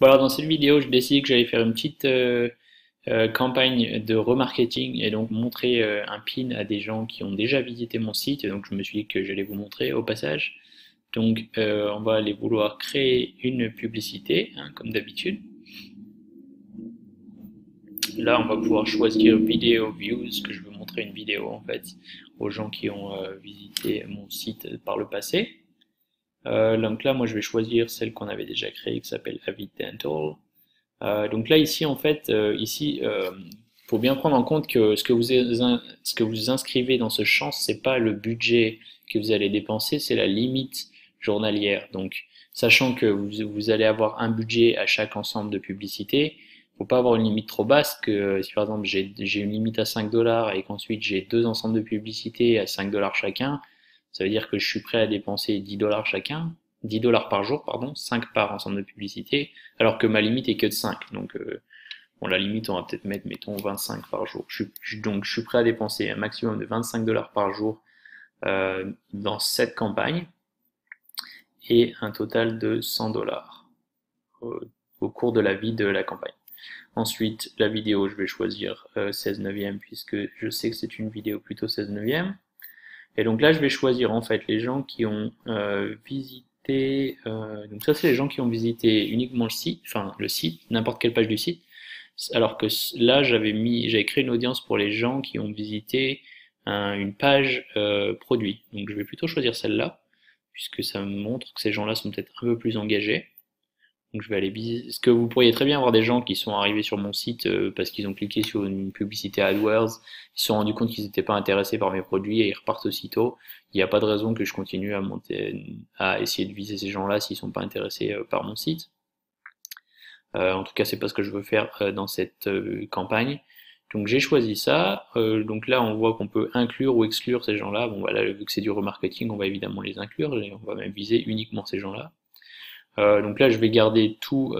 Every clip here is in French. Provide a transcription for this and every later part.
Bon alors dans cette vidéo, je décide que j'allais faire une petite campagne de remarketing et donc montrer un pin à des gens qui ont déjà visité mon site. Et donc je me suis dit que j'allais vous montrer au passage. Donc on va aller vouloir créer une publicité, hein, comme d'habitude. Là, on va pouvoir choisir Video Views, que je veux montrer une vidéo en fait aux gens qui ont visité mon site par le passé. Donc là, moi je vais choisir celle qu'on avait déjà créée qui s'appelle Avid Dental. Donc là, ici, en fait, faut bien prendre en compte que ce que vous inscrivez dans ce champ, c'est pas le budget que vous allez dépenser, c'est la limite journalière. Donc, sachant que vous allez avoir un budget à chaque ensemble de publicités, faut pas avoir une limite trop basse, que si par exemple j'ai une limite à 5 dollars et qu'ensuite j'ai deux ensembles de publicités à 5 dollars chacun, ça veut dire que je suis prêt à dépenser 10 dollars chacun, 10 dollars par jour, pardon, 5 par ensemble de publicités, alors que ma limite est que de 5. Donc, bon, la limite, on va peut-être mettre, mettons, 25 par jour. Donc, je suis prêt à dépenser un maximum de 25 dollars par jour dans cette campagne et un total de 100 dollars au cours de la vie de la campagne. Ensuite, la vidéo, je vais choisir 16 neuvième puisque je sais que c'est une vidéo plutôt 16 neuvième. Et donc là, je vais choisir en fait les gens qui ont visité. Donc ça, c'est les gens qui ont visité uniquement le site, enfin le site, n'importe quelle page du site. Alors que là, j'avais créé une audience pour les gens qui ont visité une page produit. Donc je vais plutôt choisir celle-là, puisque ça me montre que ces gens-là sont peut-être un peu plus engagés. Donc je vais aller viser. Parce que vous pourriez très bien avoir des gens qui sont arrivés sur mon site parce qu'ils ont cliqué sur une publicité AdWords, ils se sont rendus compte qu'ils n'étaient pas intéressés par mes produits et ils repartent aussitôt. Il n'y a pas de raison que je continue à monter, à essayer de viser ces gens-là s'ils sont pas intéressés par mon site. En tout cas, c'est pas ce que je veux faire dans cette campagne. Donc j'ai choisi ça. Donc là, on voit qu'on peut inclure ou exclure ces gens-là. Bon, voilà, vu que c'est du remarketing, on va évidemment les inclure et on va même viser uniquement ces gens-là. Donc là, je vais garder tout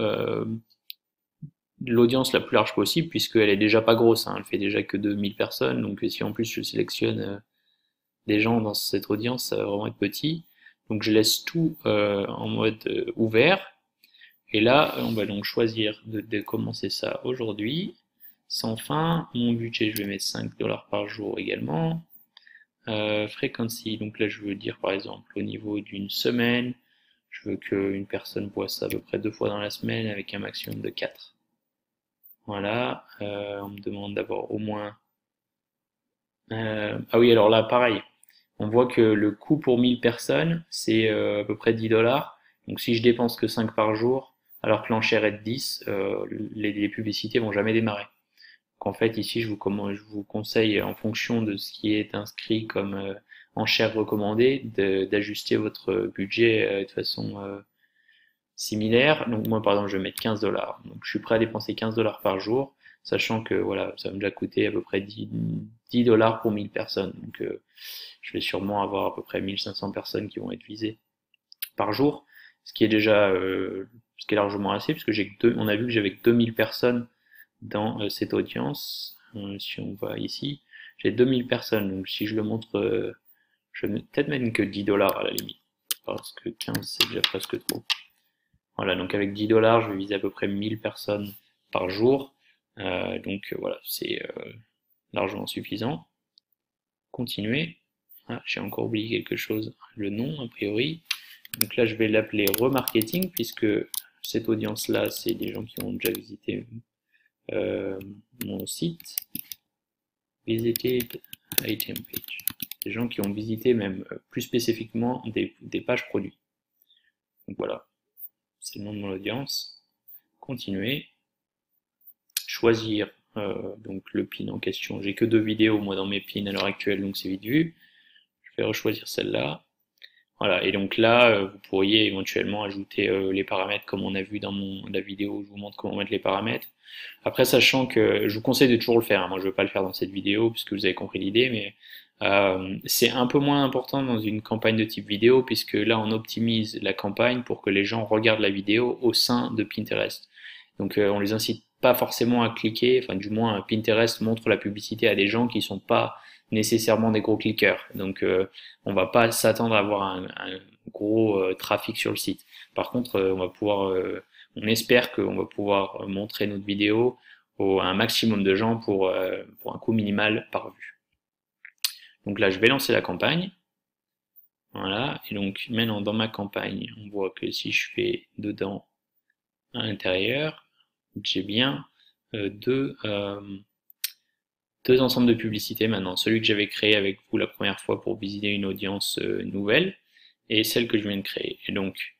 l'audience la plus large possible puisqu'elle est déjà pas grosse, hein, elle fait déjà que 2000 personnes. Donc si en plus je sélectionne des gens dans cette audience, ça va vraiment être petit. Donc je laisse tout en mode ouvert. Et là, on va donc choisir de commencer ça aujourd'hui. Sans fin, mon budget, je vais mettre 5 dollars par jour également. Frequency, donc là je veux dire par exemple au niveau d'une semaine, je veux qu'une personne voit ça à peu près deux fois dans la semaine avec un maximum de 4. Voilà, on me demande d'avoir au moins... ah oui, alors là, pareil, on voit que le coût pour 1000 personnes, c'est à peu près 10 dollars. Donc si je dépense que 5 par jour, alors que l'enchère est de 10, les publicités vont jamais démarrer. Donc en fait, ici, je vous conseille, en fonction de ce qui est inscrit comme enchère recommandée, d'ajuster votre budget de façon similaire. Donc moi par exemple je vais mettre 15 dollars. Donc je suis prêt à dépenser 15 dollars par jour, sachant que voilà, ça va me déjà coûter à peu près 10 dollars pour 1000 personnes. Donc je vais sûrement avoir à peu près 1500 personnes qui vont être visées par jour, ce qui est déjà ce qui est largement assez, puisque on a vu que j'avais que 2000 personnes dans cette audience. Si on va ici, j'ai 2000 personnes, donc si je le montre, je vais peut-être même que 10 dollars à la limite, parce que 15 c'est déjà presque trop. Voilà, donc avec 10 dollars, je vais viser à peu près 1000 personnes par jour. Donc voilà, c'est largement suffisant. Continuer. Ah, j'ai encore oublié quelque chose, le nom a priori. Donc là, je vais l'appeler remarketing puisque cette audience-là, c'est des gens qui ont déjà visité mon site. Visited item page. Des gens qui ont visité même plus spécifiquement des pages produits. Donc voilà, c'est le nom de mon audience. Continuer. Choisir donc le pin en question. J'ai que deux vidéos moi dans mes pins à l'heure actuelle, donc c'est vite vu. Je vais rechoisir celle-là. Voilà, et donc là, vous pourriez éventuellement ajouter les paramètres comme on a vu dans la vidéo où je vous montre comment mettre les paramètres. Après, sachant que je vous conseille de toujours le faire, hein. Moi je ne vais pas le faire dans cette vidéo puisque vous avez compris l'idée, mais c'est un peu moins important dans une campagne de type vidéo puisque là on optimise la campagne pour que les gens regardent la vidéo au sein de Pinterest. Donc on les incite pas forcément à cliquer, enfin du moins Pinterest montre la publicité à des gens qui sont pas nécessairement des gros cliqueurs. Donc on va pas s'attendre à avoir un gros trafic sur le site. Par contre, on va pouvoir On espère qu'on va pouvoir montrer notre vidéo à un maximum de gens pour un coût minimal par vue. Donc là, je vais lancer la campagne. Voilà, et donc maintenant dans ma campagne, on voit que si je fais dedans à l'intérieur, j'ai bien deux ensembles de publicités maintenant. Celui que j'avais créé avec vous la première fois pour visiter une audience nouvelle et celle que je viens de créer. Et donc,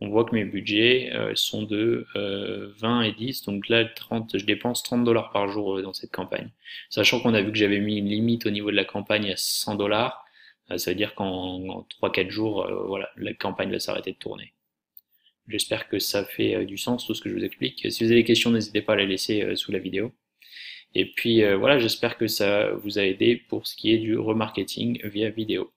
on voit que mes budgets sont de 20 et 10, donc là 30, je dépense 30 dollars par jour dans cette campagne. Sachant qu'on a vu que j'avais mis une limite au niveau de la campagne à 100 dollars, ça veut dire qu'en 3-4 jours, voilà, la campagne va s'arrêter de tourner. J'espère que ça fait du sens tout ce que je vous explique. Si vous avez des questions, n'hésitez pas à les laisser sous la vidéo. Et puis voilà, j'espère que ça vous a aidé pour ce qui est du remarketing via vidéo.